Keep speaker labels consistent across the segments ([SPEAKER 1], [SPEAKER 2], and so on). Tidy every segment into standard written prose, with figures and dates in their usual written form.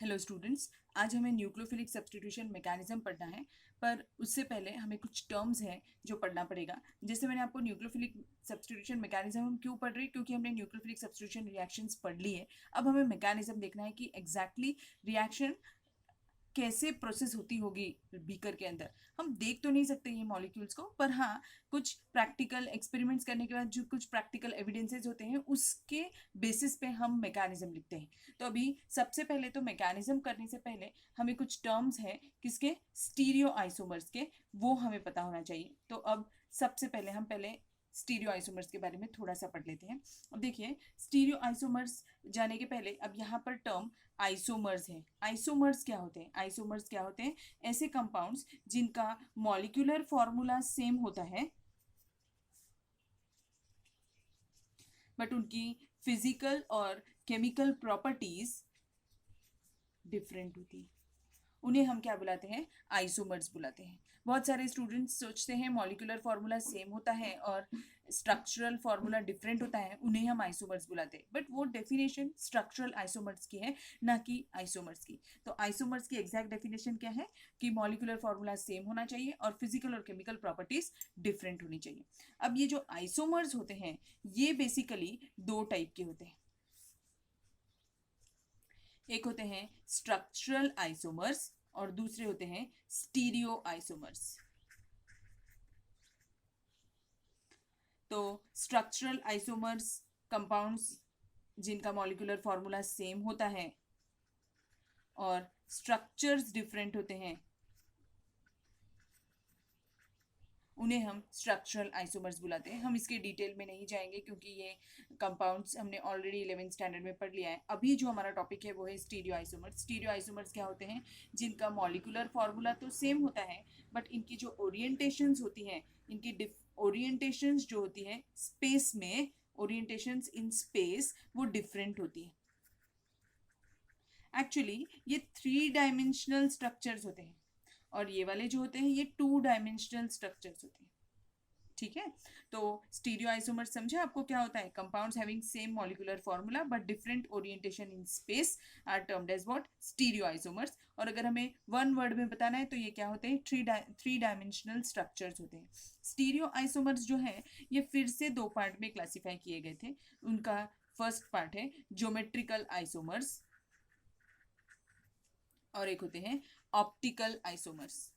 [SPEAKER 1] Hello students, आज हमें nucleophilic substitution mechanism पढ़ना है। पर उससे पहले हमें कुछ टर्म्स हैं जो पढ़ना पड़ेगा। जैसे मैंने आपको न्यूक्लियोफिलिक सब्स्टिट्यूशन मैकेनिज्म हम क्यों पढ़ रहे हैं, क्योंकि हमने न्यूक्लियोफिलिक सब्स्टिट्यूशन रिएक्शंस पढ़ ली है। अब हमें मैकेनिज्म देखना है कि एग्जैक्टली रिएक्शन कैसे प्रोसेस होती होगी बीकर के अंदर। हम देख तो नहीं सकते ये मॉलिक्यूल्स को, पर हाँ कुछ प्रैक्टिकल एक्सपेरिमेंट्स करने के बाद जो कुछ प्रैक्टिकल एविडेंसेस होते हैं उसके बेसिस पे हम मैकेनिज्म लिखते हैं। तो अभी सबसे पहले तो मैकेनिज्म करने से पहले हमें कुछ टर्म्स हैं किसके, स्टीरियो आइसोमर्स के, वो हमें पता होना चाहिए। तो अब सबसे पहले हम स्टीरियो आइसोमर्स के बारे में थोड़ा सा पढ़ लेते हैं। अब देखिए, स्टीरियो आइसोमर्स जाने के पहले अब यहाँ पर टर्म आइसोमर्स है। आइसोमर्स क्या होते हैं? आइसोमर्स क्या होते हैं? ऐसे कंपाउंड्स जिनका मॉलिक्यूलर फॉर्मूला सेम होता है बट उनकी फिजिकल और केमिकल प्रॉपर्टीज डिफरेंट होती है। उन्हें हम क्या बुलाते हैं? आइसोमर्स बुलाते हैं। बहुत सारे स्टूडेंट्स सोचते हैं मॉलिक्यूलर फार्मूला सेम होता है और स्ट्रक्चरल फार्मूला डिफरेंट होता है, उन्हें हम आइसोमर्स बुलाते हैं। बट वो डेफिनेशन स्ट्रक्चरल आइसोमर्स की है, ना कि आइसोमर्स की। तो आइसोमर्स की एग्जैक्ट डेफिनेशन क्या है कि मॉलिक्यूलर फार्मूला सेम होना चाहिए और फिजिकल और केमिकल प्रॉपर्टीज डिफरेंट होनी चाहिए। अब ये जो आइसोमर्स होते हैं ये बेसिकली दो टाइप के होते हैं। एक होते हैं स्ट्रक्चरल आइसोमर्स और दूसरे होते हैं स्टीरियो आइसोमर्स। तो स्ट्रक्चरल आइसोमर्स कंपाउंड्स जिनका मॉलिक्यूलर फॉर्मूला सेम होता है और स्ट्रक्चर्स डिफरेंट होते हैं, उन्हें हम स्ट्रक्चरल आइसोमर्स बुलाते हैं। हम इसके डिटेल में नहीं जाएंगे क्योंकि ये कंपाउंड्स हमने ऑलरेडी 11th स्टैंडर्ड में पढ़ लिया है। अभी जो हमारा टॉपिक है वो है स्टीरियो आइसोमर्स। स्टीरियो आइसोमर्स क्या होते हैं? जिनका मॉलिक्यूलर फॉर्मूला तो सेम होता है बट इनकी जो ओरिएंटेशंस होती हैं, इनकी ओरिएंटेशंस जो होती है स्पेस में, ओरिएंटेशंस इन स्पेस वो डिफरेंट होती है। एक्चुअली ये 3 डायमेंशनल स्ट्रक्चर्स होते हैं और ये वाले जो होते हैं ये 2 डायमेंशनल स्ट्रक्चर्स होते हैं। ठीक है, तो स्टीरियो आइसोमर समझे आपको क्या होता है? Compounds having same molecular formula but different orientation in space are termed as what? Stereoisomers. और अगर हमें वन वर्ड में बताना है तो ये क्या होते हैं? थ्री डायमेंशनल स्ट्रक्चर्स होते हैं। स्टीरियो आइसोमर्स जो है ये फिर से दो पार्ट में क्लासिफाई किए गए थे। उनका फर्स्ट पार्ट है ज्योमेट्रिकल आइसोमर्स और एक होते हैं optical isomers.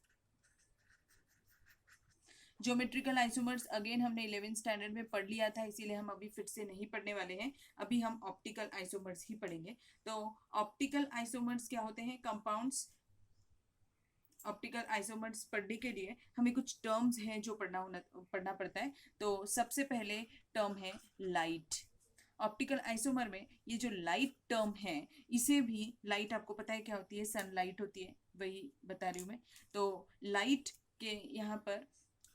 [SPEAKER 1] Geometrical isomers again हमने 11th स्टैंडर्ड में पढ़ लिया था, इसीलिए हम अभी फिर से नहीं पढ़ने वाले हैं। अभी हम ऑप्टिकल आइसोमर्स ही पढ़ेंगे। तो ऑप्टिकल आइसोमर्स क्या होते हैं? कंपाउंड्स। ऑप्टिकल आइसोमर्स पढ़ने के लिए हमें कुछ टर्म्स हैं जो पढ़ना पड़ता है। तो सबसे पहले टर्म है लाइट। ऑप्टिकल आइसोमर में ये जो लाइट टर्म है, इसे भी, लाइट आपको पता है क्या होती है? सनलाइट होती है, वही बता रही हूँ मैं। तो लाइट के यहाँ पर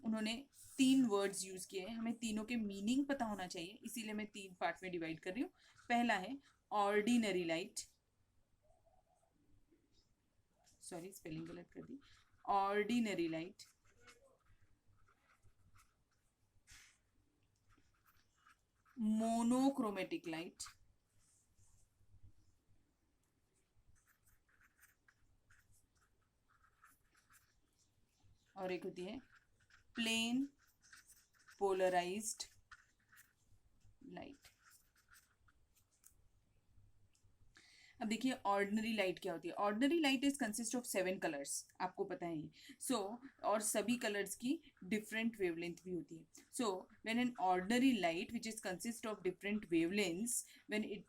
[SPEAKER 1] उन्होंने 3 वर्ड्स यूज किए हैं। हमें तीनों के मीनिंग पता होना चाहिए, इसीलिए मैं 3 पार्ट में डिवाइड कर रही हूँ। पहला है ऑर्डिनरी लाइट, सॉरी स्पेलिंग गलत कर दी, ऑर्डिनरी लाइट। मोनोक्रोमेटिक लाइट और एक होती है प्लेन पोलराइज्ड लाइट। अब देखिए ऑर्डिनरी लाइट क्या होती है। Ordinary light is consist of 7 colours, आपको पता है। सो और सभी कलर्स की डिफरेंट वेवलेंथ भी होती है। So when an ordinary light which is consist of different wavelengths, when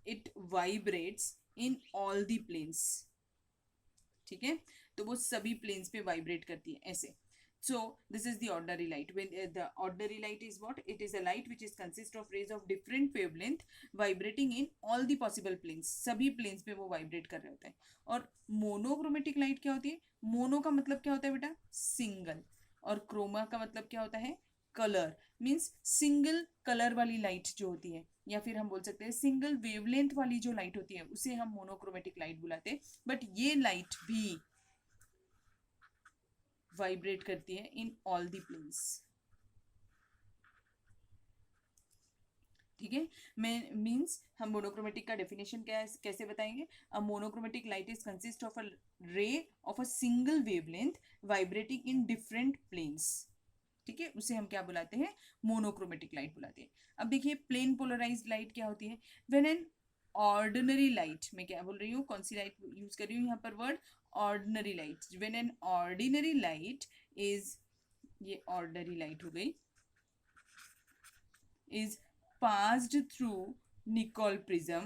[SPEAKER 1] it vibrates in all the planes, ठीक है, तो वो सभी प्लेन्स पे वाइब्रेट करती है ऐसे। So this is the ordinary light. When the ordinary light is what? It is a light which is consist of rays of different wavelength vibrating in all the possible planes. सभी planes पे वो vibrate कर रहे होते हैं। और monochromatic light क्या होती है? मोनो का मतलब क्या होता है बेटा? सिंगल। और क्रोमा का मतलब क्या होता है? कलर। मीन्स सिंगल कलर वाली लाइट जो होती है, या फिर हम बोल सकते हैं सिंगल वेवलेंथ वाली जो लाइट होती है उसे हम मोनोक्रोमेटिक लाइट बुलाते हैं। बट ये लाइट भी वाइब्रेट करती है इन ऑल द प्लेन्स। ठीक है। मीन्स हम मोनोक्रोमेटिक का डेफिनेशन क्या है, कैसे बताएंगे? A monochromatic light is consist of a ray of a single wavelength vibrating in different planes. ठीक है, उसे हम क्या बुलाते हैं? मोनोक्रोमेटिक लाइट बुलाते हैं। अब देखिए प्लेन पोलराइज्ड लाइट क्या होती है? व्हेन एन ऑर्डिनरी लाइट, मैं क्या बोल रही हूँ, कौन सी लाइट यूज कर रही हूँ यहाँ पर? Word ordinary light. When an ordinary light is, ये ऑर्डिनरी लाइट हो गई, is passed through Nicol prism,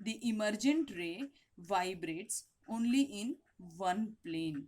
[SPEAKER 1] the emergent ray vibrates only in one plane.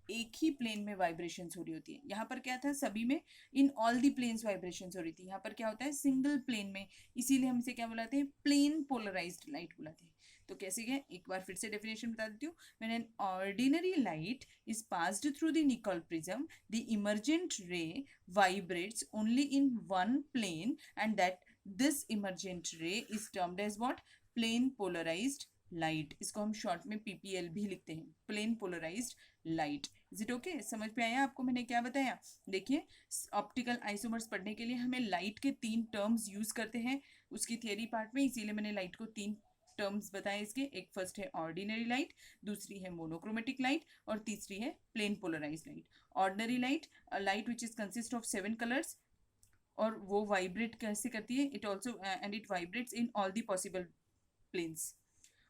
[SPEAKER 1] एक ही प्लेन में वाइब्रेशंस हो रही होती है। यहाँ पर क्या था? सभी में, in all the planes vibrations हो रही थी। यहाँ पर क्या होता है? सिंगल प्लेन में, इसीलिए हम इसे क्या बुलाते हैं? प्लेन पोलराइज्ड लाइट बुलाते हैं। तो कैसे क्या? एक बार फिर से डेफिनेशन बता देती हूँ। When an ordinary light is passed through the Nicol prism, the emergent ray vibrates only in one plane and that this emergent ray is termed as what? Plane polarized light. इसको हम short में PPL भी लिखते हैं, plane polarized light. Is it okay? समझ में आया आपको मैंने क्या बताया? देखिए ऑप्टिकल आइसोमर्स पढ़ने के लिए हमें लाइट के 3 टर्म्स यूज करते हैं उसकी थियरी पार्ट में, इसीलिए मैंने लाइट को 3 टर्म्स बताए इसके। एक फर्स्ट है ऑर्डिनरी लाइट, दूसरी है मोनोक्रोमेटिक लाइट और तीसरी है plane polarized light. Ordinary light, light which is consist of 7 colours, और वो वाइब्रेट कैसे करती है? It also and it vibrates in all the possible planes.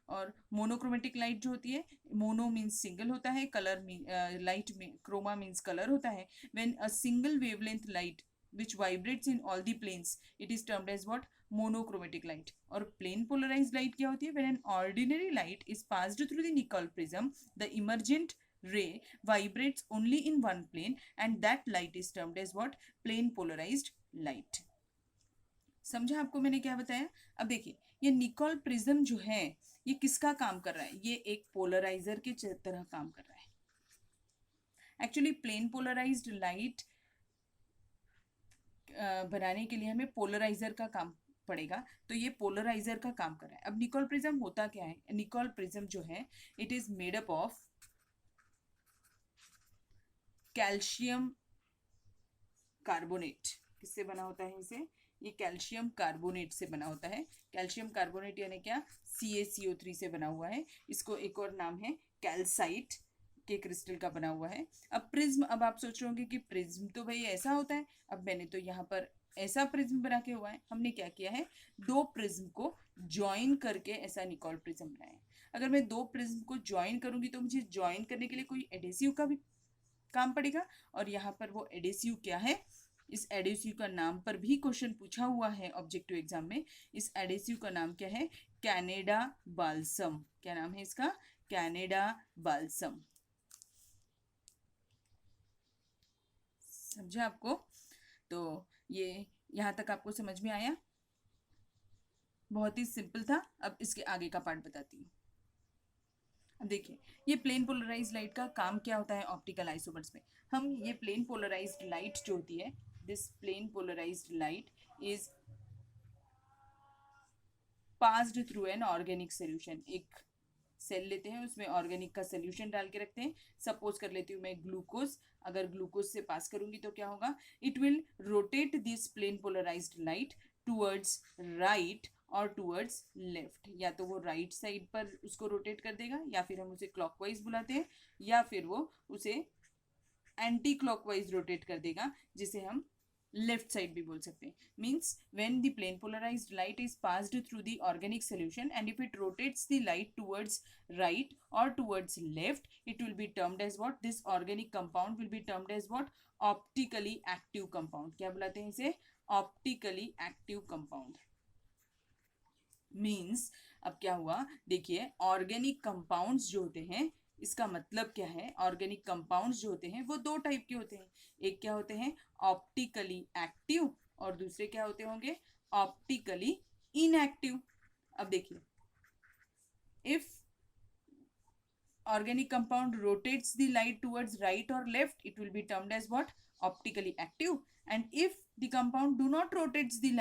[SPEAKER 1] और मोनोक्रोमेटिक लाइट जो होती है, मोनो मीन्स सिंगल होता है, कलर लाइट में क्रोमा मीन्स कलर होता है। When a single wavelength light which vibrates in all the planes, it is termed as what? Monochromatic light. और plane polarized light क्या होती है? When an ordinary light is passed through the Nicol prism, the emergent ray vibrates only in one plane and that light is termed as what? Plane polarized light. समझा आपको मैंने क्या बताया? अब देखिए ये निकोल प्रिज्म जो है ये किसका काम कर रहा है? ये एक पोलराइजर के तरह काम कर रहा है। एक्चुअली प्लेन पोलराइज्ड लाइट बनाने के लिए हमें पोलराइजर का काम पड़ेगा, तो ये पोलराइजर का काम कर रहा है। अब निकोल प्रिज्म होता क्या है? निकोल प्रिज्म जो है it is made up of calcium carbonate. किससे बना होता है इसे? ये कैल्शियम कार्बोनेट से बना होता है। कैल्शियम कार्बोनेट यानी क्या? CaCO3 से बना हुआ है। इसको एक और नाम है कैल्साइट के क्रिस्टल का बना हुआ है। अब प्रिज्म, अब आप सोच रहे होंगे कि प्रिज्म तो भाई ऐसा होता है। अब मैंने तो यहाँ पर ऐसा प्रिज्म बना के हुआ है। हमने क्या किया है? 2 प्रिज्म को ज्वाइन करके ऐसा निकोल प्रिज्म बनाया है। अगर मैं 2 प्रिज्म को ज्वाइन करूंगी तो मुझे ज्वाइन करने के लिए कोई एडेसिव का भी काम पड़ेगा, और यहाँ पर वो एडेसिव क्या है? इस एडेसिव का नाम पर भी क्वेश्चन पूछा हुआ है ऑब्जेक्टिव एग्जाम में। इस एडेसिव का नाम क्या है? Canada balsam. क्या नाम है इसका? Canada balsam. समझा आपको? तो ये यहाँ तक आपको समझ में आया? बहुत ही सिंपल था। अब इसके आगे का पार्ट बताती हूँ। अब देखिए ये प्लेन पोलराइज्ड लाइट का काम क्या होता है ऑप्टिकल आइसोमर्स में। हम ये प्लेन पोलराइज्ड लाइट जो होती है, this plane polarized light is passed through an organic solution. एक सेल लेते हैं उसमें ऑर्गेनिक का सोल्यूशन डाल के रखते हैं। सपोज कर लेती हूँ मैं ग्लूकोज। अगर ग्लूकोज से पास करूंगी तो क्या होगा? It will rotate this plane polarized light towards right और टूवर्ड्स लेफ्ट। या तो वो राइट साइड पर उसको रोटेट कर देगा, या फिर हम उसे क्लॉकवाइज बुलाते हैं, या फिर वो उसे एंटी क्लॉकवाइज रोटेट कर देगा, जिसे हम लेफ्ट साइड भी बोल सकते हैं। Means when the plane polarized light is passed through the organic solution and if it rotates the light towards right और towards left, it will be termed as what? This organic compound will be termed as what? Optically active compound. क्या बुलाते हैं इसे? Optically active compound. Means अब क्या हुआ? देखिए organic compounds जो होते हैं, इसका मतलब क्या है? ऑर्गेनिक कंपाउंड्स जो होते हैं वो 2 टाइप के होते हैं। एक क्या होते हैं? ऑप्टिकली एक्टिव, और दूसरे क्या होते होंगे? Optically inactive. अब देखिए if organic compound rotates the light towards right or left, it will be termed as what? Optically active. And if the compound do not rotates the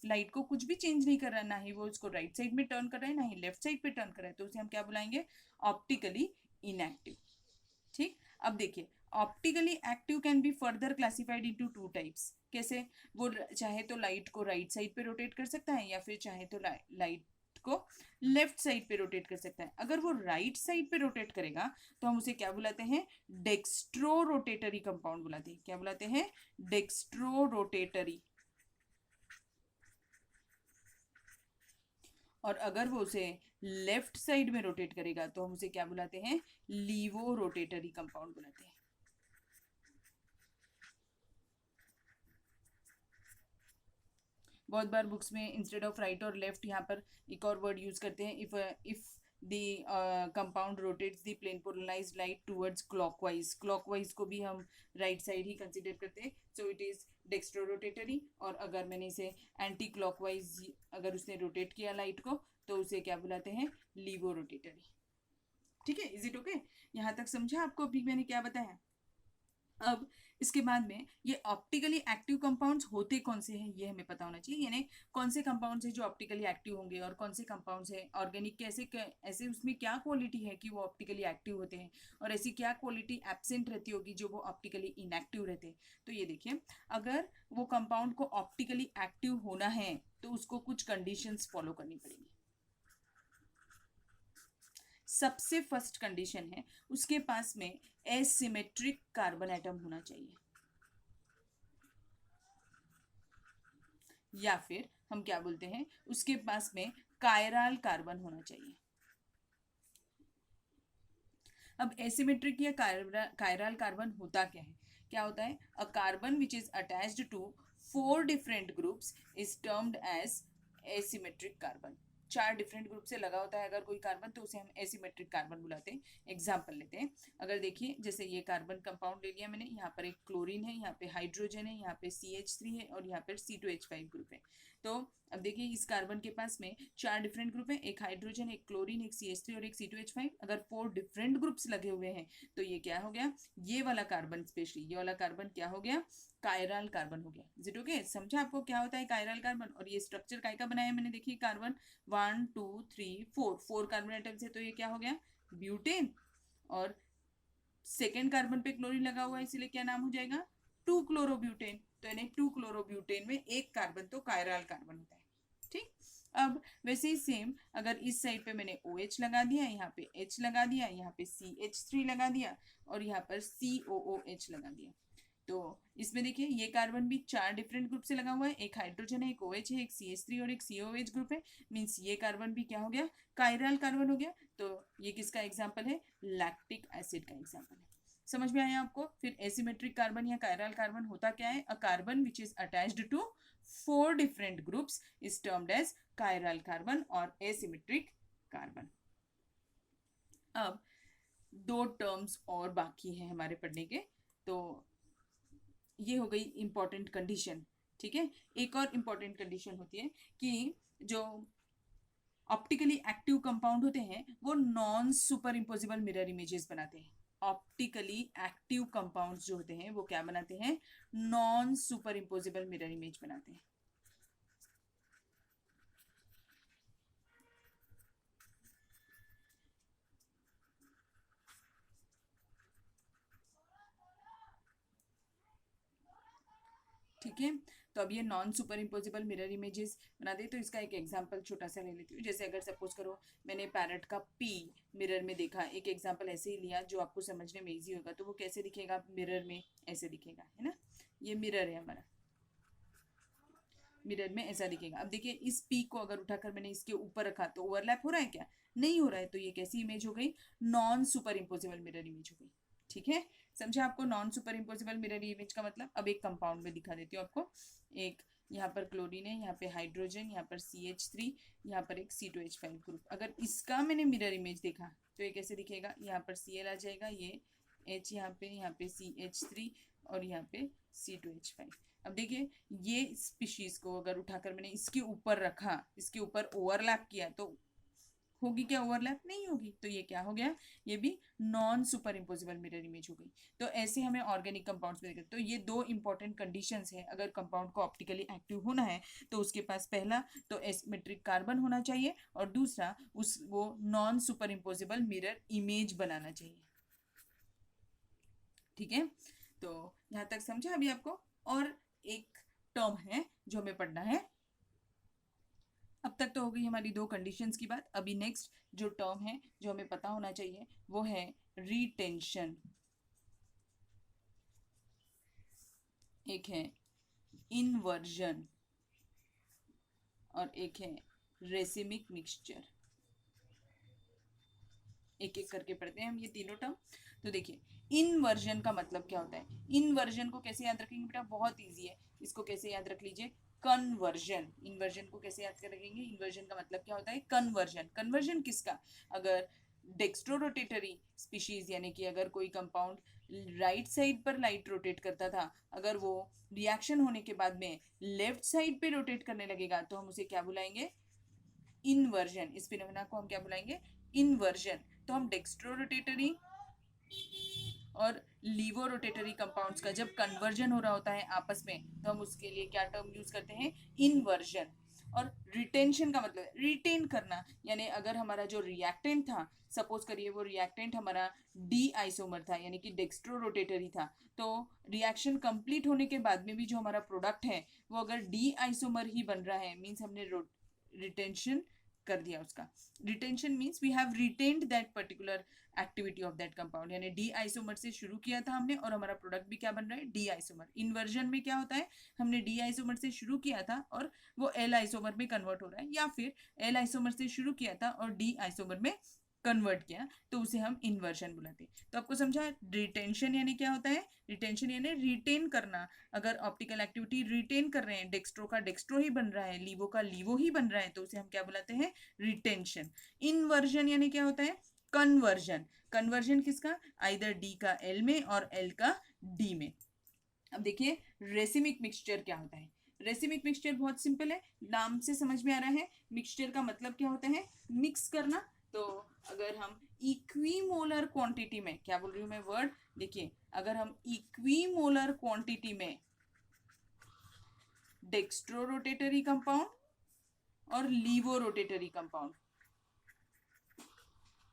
[SPEAKER 1] light को कुछ भी चेंज नहीं कर रहा है, ना ही वो उसको राइट साइड में टर्न कर रहा है ना ही लेफ्ट साइड पे टर्न कर रहा है, तो उसे हम क्या बुलाएंगे? Optically inactive. ठीक, अब देखिए optically active can be further classified into two types. कैसे? वो चाहे तो लाइट को राइट साइड पे रोटेट कर सकता है या फिर चाहे तो लाइट को लेफ्ट साइड पे रोटेट कर सकता है। अगर वो राइट साइड पे रोटेट करेगा तो हम उसे क्या बुलाते हैं? डेक्स्ट्रो रोटेटरी कंपाउंड बुलाते हैं। क्या बुलाते हैं? Dextro rotatory. और अगर वो उसे लेफ्ट साइड में रोटेट करेगा तो हम उसे क्या बुलाते हैं? लीवो रोटेटरी कंपाउंड बुलाते हैं। बहुत बार बुक्स में इंस्टेड ऑफ राइट और लेफ्ट यहाँ पर एक और वर्ड यूज करते हैं, if the compound rotates the plane polarized light towards clockwise. Clockwise को भी हम राइट साइड ही कंसिडर करते हैं, so it is dextro rotatory. और अगर मैंने इसे एंटी क्लॉकवाइज अगर उसने रोटेट किया लाइट को तो उसे क्या बुलाते हैं? Laevo rotatory. ठीक है, इज इट ओके? यहाँ तक समझा आपको अभी मैंने क्या बताया? अब इसके बाद में ये ऑप्टिकली एक्टिव कंपाउंड्स होते कौन से हैं ये हमें पता होना चाहिए, यानी कौन से कंपाउंड्स हैं जो ऑप्टिकली एक्टिव होंगे और कौन से कंपाउंड्स हैं ऑर्गेनिक के ऐसे उसमें क्या क्वालिटी है कि वो ऑप्टिकली एक्टिव होते हैं और ऐसी क्या क्वालिटी एब्सेंट रहती होगी जो वो ऑप्टिकली इनएक्टिव रहते हैं। तो ये देखिए, अगर वो कंपाउंड को ऑप्टिकली एक्टिव होना है तो उसको कुछ कंडीशंस फॉलो करनी पड़ेगी। सबसे फर्स्ट कंडीशन है उसके पास में एसिमेट्रिक कार्बन एटम होना चाहिए, या फिर हम क्या बोलते हैं उसके पास में कायरल कार्बन होना चाहिए। अब एसिमेट्रिक या कायरल कार्बन होता क्या है? क्या होता है? A carbon which is attached to 4 different groups is termed as asymmetric carbon. 4 different group से लगा होता है अगर कोई कार्बन तो उसे हम एसिमेट्रिक कार्बन बुलाते हैं। एग्जाम्पल लेते हैं, अगर देखिए जैसे ये कार्बन कंपाउंड ले लिया मैंने, यहाँ पर एक क्लोरीन है, यहाँ पे हाइड्रोजन है, यहाँ पे CH3 है और यहाँ पर C2H5 ग्रुप है। तो अब देखिए इस कार्बन के पास में 4 डिफरेंट ग्रुप है, एक हाइड्रोजन, एक क्लोरीन, एक CH3 और एक C2H5। अगर 4 डिफरेंट ग्रुप्स लगे हुए हैं तो ये क्या हो गया? ये वाला कार्बन, स्पेशली ये वाला कार्बन क्या हो गया? कायरल कार्बन हो गया। Is it okay? समझा आपको क्या होता है कायरल कार्बन? और ये स्ट्रक्चर काय का बनाया मैंने? देखिए कार्बन 1 2 3 4 कार्बन एटम्स है, तो ये क्या हो गया? ब्यूटेन। और सेकेंड कार्बन पे क्लोरीन लगा हुआ है इसीलिए क्या नाम हो जाएगा? 2 क्लोरोब्यूटेन। तो यानी 2 क्लोरोब्यूटेन में एक कार्बन तो कायरल कार्बन होता है। ठीक, अब वैसे ही सेम अगर इस साइड पे मैंने OH लगा दिया, यहाँ पे H लगा दिया, यहाँ पे CH3 लगा दिया और यहाँ पर COOH लगा दिया, तो इसमें देखिए ये कार्बन भी 4 डिफरेंट ग्रुप से लगा हुआ है, एक हाइड्रोजन है, एक OH है, एक CH3 और एक COH ग्रुप है। मीन्स ये कार्बन भी क्या हो गया? कायरल कार्बन हो गया। तो ये किसका एग्जाम्पल है? लैक्टिक एसिड का एग्जाम्पल है। समझ में आया आपको? फिर एसिमेट्रिक कार्बन या कायरल कार्बन होता क्या है? A carbon which is attached to 4 different groups is termed as chiral carbon और एसिमेट्रिक कार्बन। अब 2 टर्म्स और बाकी हैं हमारे पढ़ने के, तो ये हो गई इंपॉर्टेंट कंडीशन। ठीक है, एक और इंपॉर्टेंट कंडीशन होती है कि जो ऑप्टिकली एक्टिव कंपाउंड होते हैं वो non superimposable mirror images बनाते हैं। ऑप्टिकली एक्टिव कंपाउंड्स जो होते हैं वो क्या बनाते हैं? Non superimposable mirror image बनाते हैं। ठीक है, तो अब ये non superimposable mirror images बनाते हैं, तो इसका एक एग्जांपल छोटा सा ले लेती हूँ। जैसे अगर सपोज करो मैंने पैरट का पी मिरर में देखा, एक एग्जांपल ऐसे ही लिया जो आपको समझने में इजी होगा, तो वो कैसे दिखेगा मिरर में? ऐसे दिखेगा, है ना? ये मिरर है हमारा, मिरर में ऐसा दिखेगा। अब देखिए इस पी को अगर उठाकर मैंने इसके ऊपर रखा तो ओवरलैप हो रहा है क्या? नहीं हो रहा है। तो ये कैसी इमेज हो गई? Non superimposable mirror image हो गई। ठीक है, समझा आपको non superimposable mirror image का मतलब? अब एक कंपाउंड में दिखा देती हूँ आपको। एक यहाँ पर क्लोरीन है, यहाँ पे हाइड्रोजन, यहाँ पर CH3, यहाँ पर एक C2H5 ग्रुप। अगर इसका मैंने मिरर इमेज देखा तो ये कैसे दिखेगा? यहाँ पर Cl आ जाएगा, ये H यहाँ पे CH3 और यहाँ पे C2H5। अब देखिए ये स्पीशीज को अगर उठाकर मैंने इसके ऊपर रखा, इसके ऊपर ओवरलैप किया तो होगी क्या ओवरलैप? नहीं होगी। तो ये क्या हो गया? ये भी non superimposable mirror image हो गई। तो ऐसे हमें ऑर्गेनिक कंपाउंड्स में देखते। तो ये दो इंपॉर्टेंट कंडीशंस है अगर कंपाउंड को ऑप्टिकली एक्टिव होना है तो उसके पास पहला तो एसिमेट्रिक कार्बन होना चाहिए और दूसरा वो non superimposable mirror image बनाना चाहिए। ठीक है, तो यहाँ तक समझा अभी आपको? और एक टर्म है जो हमें पढ़ना है। अब तक तो हो गई हमारी दो कंडीशंस की बात। अभी नेक्स्ट जो टर्म है जो हमें पता होना चाहिए वो है रिटेंशन। एक है इनवर्जन और एक है रेसिमिक मिक्सचर। एक एक करके पढ़ते हैं हम ये तीनों टर्म। तो देखिए, इनवर्जन का मतलब क्या होता है? इनवर्जन को कैसे याद रखेंगे बेटा? बहुत इजी है। इसको कैसे याद रख लीजिए? कन्वर्जन। इन्वर्जन को कैसे याद रखेंगे? इन्वर्जन का मतलब क्या होता है? कन्वर्जन। कन्वर्जन किसका? अगर डेक्स्ट्रोरोटेटरी स्पीशीज यानी कि अगर कोई कंपाउंड राइट साइड पर लाइट रोटेट करता था, अगर वो रिएक्शन होने के बाद में लेफ्ट साइड पे रोटेट करने लगेगा तो हम उसे क्या बुलाएंगे? इनवर्जन। इस फिनोमेना को हम क्या बुलाएंगे? इनवर्जन। तो हम डेक्स्ट्रोरोटेटरी और लीवो रोटेटरी कंपाउंड्स का जब कन्वर्जन हो रहा होता है आपस में तो हम उसके लिए क्या टर्म यूज करते हैं? इनवर्जन। और रिटेंशन का मतलब रिटेन करना, यानी अगर हमारा जो रिएक्टेंट था, सपोज करिए वो रिएक्टेंट हमारा डी आइसोमर था यानी कि डेक्स्ट्रो रोटेटरी था, तो रिएक्शन कंप्लीट होने के बाद में भी जो हमारा प्रोडक्ट है वो अगर डी आइसोमर ही बन रहा है, मीन्स हमने रिटेंशन कर दिया उसका। Retention means we have retained that particular activity of that compound, यानी डी आइसोमर से शुरू किया था हमने और हमारा प्रोडक्ट भी क्या बन रहा है? D isomer. इन्वर्जन में क्या होता है? हमने डी आइसोमर से शुरू किया था और वो एल आइसोमर में कन्वर्ट हो रहा है, या फिर एल आइसोमर से शुरू किया था और डी आइसोमर में कन्वर्ट किया, तो उसे हम इन्वर्जन बुलाते हैं। तो आपको समझा रिटेंशन यानी क्या होता है? रिटेंशन यानी रिटेन करना। अगर ऑप्टिकल एक्टिविटी रिटेन कर रहे हैं, डेक्स्ट्रो का डेक्स्ट्रो ही बन रहा है, लीवो का लीवो ही बन रहा है, तो उसे हम क्या बुलाते हैं? रिटेंशन। इन्वर्जन यानी क्या होता है? कन्वर्जन। कन्वर्जन किसका? आइदर डी का एल में और एल का डी में। अब देखिए रेसिमिक मिक्सचर क्या होता है। रेसिमिक मिक्सचर बहुत सिंपल है, नाम से समझ में आ रहा है। मिक्सचर का मतलब क्या होता है? मिक्स करना। तो अगर हम इक्विमोलर क्वांटिटी में, क्या बोल रही हूं मैं वर्ड, देखिए अगर हम इक्विमोलर क्वांटिटी में डेक्स्ट्रो रोटेटरी कंपाउंड और लीवो रोटेटरी कंपाउंड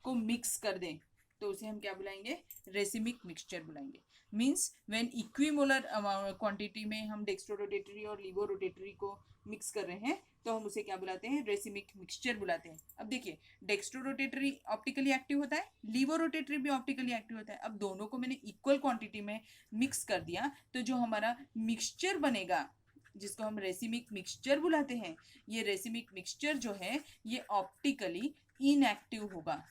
[SPEAKER 1] को मिक्स कर दें तो उसे हम क्या बुलाएंगे? रेसिमिक मिक्सचर बुलाएंगे। मीन्स व्हेन इक्विमोलर क्वांटिटी में हम डेक्स्ट्रो रोटेटरी और लीवो रोटेटरी को मिक्स कर रहे हैं तो हम उसे क्या बुलाते हैं? रेसिमिक मिक्सचर बुलाते हैं। अब देखिए डेक्स्ट्रो रोटेटरी ऑप्टिकली एक्टिव होता है, लीवो रोटेटरी भी ऑप्टिकली एक्टिव होता है। अब दोनों को मैंने इक्वल क्वांटिटी में मिक्स कर दिया तो जो हमारा मिक्सचर बनेगा जिसको हम रेसिमिक मिक्सचर बुलाते हैं, ये रेसिमिक मिक्सचर जो है ये ऑप्टिकली इनएक्टिव होगा।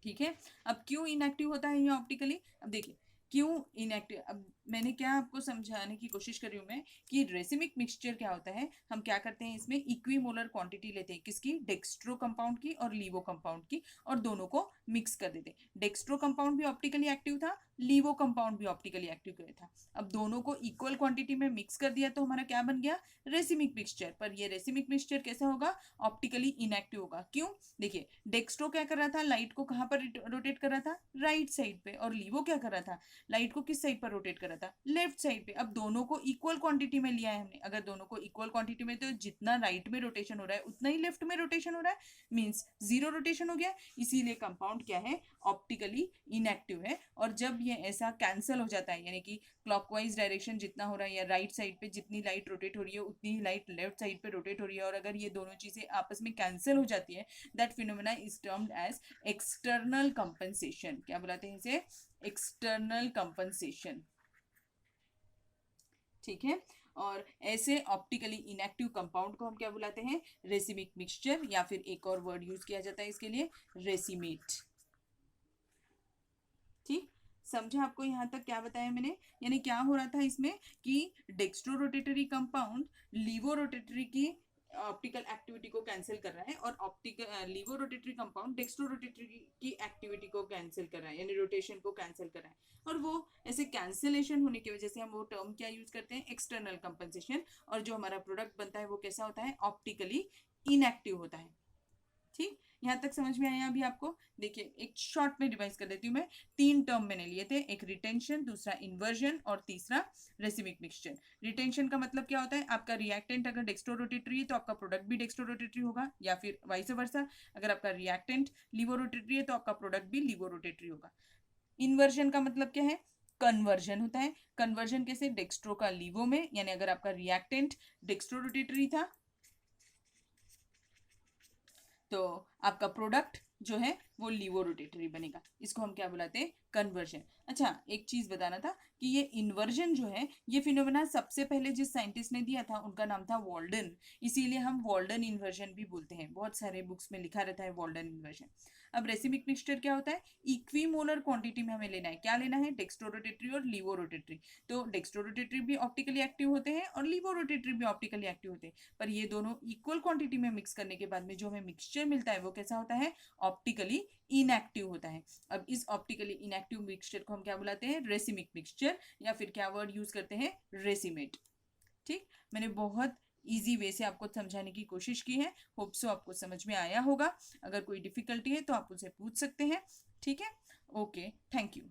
[SPEAKER 1] ठीक है, अब क्यों इनएक्टिव होता है ये ऑप्टिकली? अब देखिए क्यों इनएक्टिव, अब मैंने क्या आपको समझाने की कोशिश कर रही हूँ मैं कि रेसिमिक मिक्सचर क्या होता है। हम क्या करते हैं इसमें? इक्विमोलर क्वांटिटी लेते हैं, किसकी? डेक्स्ट्रो कंपाउंड की और लीवो कंपाउंड की, और दोनों को मिक्स कर देते हैं। डेक्स्ट्रो कंपाउंड भी ऑप्टिकली एक्टिव था, लीवो कंपाउंड भी ऑप्टिकली एक्टिव था। अब दोनों को इक्वल क्वांटिटी में मिक्स कर दिया तो हमारा क्या बन गया? Racemic mixture. पर ये रेसिमिक मिक्सचर कैसा होगा? ऑप्टिकली इनएक्टिव होगा। क्यों? देखिए डेक्स्ट्रो क्या कर रहा था? लाइट को कहाँ पर रोटेट कर रहा था? राइट साइड पे। और लीवो क्या कर रहा था? लाइट को किस साइड पर रोटेट कर रहा था? लेफ्ट साइड पे। अब दोनों को इक्वल क्वांटिटी में लिया है हमने। अगर दोनों को इक्वल क्वांटिटी में, तो जितना राइट में रोटेशन हो रहा है उतना ही लेफ्ट में रोटेशन हो रहा है, मींस जीरो रोटेशन हो गया। इसीलिए कंपाउंड क्या है? ऑप्टिकली इनएक्टिव है। और जब ये ऐसा कैंसल हो जाता है, यानी कि क्लॉकवाइज डायरेक्शन जितना हो रहा है या राइट साइड पे जितनी लाइट रोटेट हो रही है उतनी ही लाइट लेफ्ट साइड पे रोटेट हो रही है, और अगर ये दोनों चीजें आपस में कैंसिल हो जाती है, that phenomena is termed as external compensation. क्या बुलाते हैं इसे? External compensation. ठीक है, और ऐसे ऑप्टिकली इनएक्टिव कंपाउंड को हम क्या बुलाते हैं? रेसिमिक मिक्सचर, या फिर एक और वर्ड यूज किया जाता है इसके लिए, रेसिमेट। ठीक, समझा आपको यहाँ तक क्या बताया मैंने? यानी क्या हो रहा था इसमें कि dextro rotatory compound laevo rotatory की ऑप्टिकल एक्टिविटी को कैंसिल कर रहा है, और optical laevo rotatory compound dextro rotatory की एक्टिविटी को कैंसिल कर रहा है, यानी रोटेशन को कैंसिल कर रहा है। और वो ऐसे कैंसिलेशन होने की वजह से हम वो टर्म क्या यूज करते हैं, एक्सटर्नल कंपनसेशन, और जो हमारा प्रोडक्ट बनता है वो कैसा होता है, ऑप्टिकली इनएक्टिव होता है। ठीक, यहाँ तक समझ में आया अभी आपको? देखिए एक शॉर्ट में रिवाइज कर देती हूँ मैं। 3 टर्म मैंने लिए थे, एक रिटेंशन, दूसरा इन्वर्जन, और तीसरा रेसिमिक मिक्सचर। रिटेंशन का मतलब क्या होता है, आपका रिएक्टेंट अगर डेक्स्ट्रो रोटेटरी है तो आपका प्रोडक्ट भी डेक्स्ट्रो रोटेटरी होगा, या फिर वाइस वर्सा, अगर आपका रिएक्टेंट लीवो रोटेटरी है तो आपका प्रोडक्ट भी लीवो रोटेटरी होगा। इन्वर्जन का मतलब क्या है, कन्वर्जन होता है। कन्वर्जन कैसे, डेक्स्ट्रो का लीवो में, यानी अगर आपका रिएक्टेंट डेक्स्ट्रो रोटेटरी था तो आपका प्रोडक्ट जो है वो लीवो रोटेटरी बनेगा। इसको हम क्या बुलाते हैं, कन्वर्जन। अच्छा, एक चीज बताना था कि ये इन्वर्जन जो है, ये फिनोमेना सबसे पहले जिस साइंटिस्ट ने दिया था उनका नाम था वॉल्डन, इसीलिए हम वॉल्डन इन्वर्जन भी बोलते हैं। बहुत सारे बुक्स में लिखा रहता है वॉल्डन इन्वर्जन। अब रेसिमिक मिक्सचर क्या होता है, इक्विमोलर क्वांटिटी में हमें लेना है। क्या लेना है, डेक्स्ट्रो रोटेटरी और लीवो रोटेटरी। तो डेक्स्ट्रो रोटेटरी भी ऑप्टिकली एक्टिव होते हैं और लीवो रोटेटरी भी ऑप्टिकली एक्टिव होते हैं, पर ये दोनों इक्वल क्वांटिटी में मिक्स करने के बाद में जो हमें मिक्सचर मिलता है वो कैसा होता है, ऑप्टिकली इनएक्टिव होता है। अब इस ऑप्टिकली इनएक्टिव मिक्सचर को हम क्या बुलाते हैं, रेसिमिक मिक्सचर, या फिर क्या वर्ड यूज करते हैं, रेसिमेट। ठीक, मैंने बहुत इजी वे से आपको समझाने की कोशिश की है। होप सो आपको समझ में आया होगा। अगर कोई डिफिकल्टी है तो आप उनसे पूछ सकते हैं। ठीक है, ओके, थैंक यू।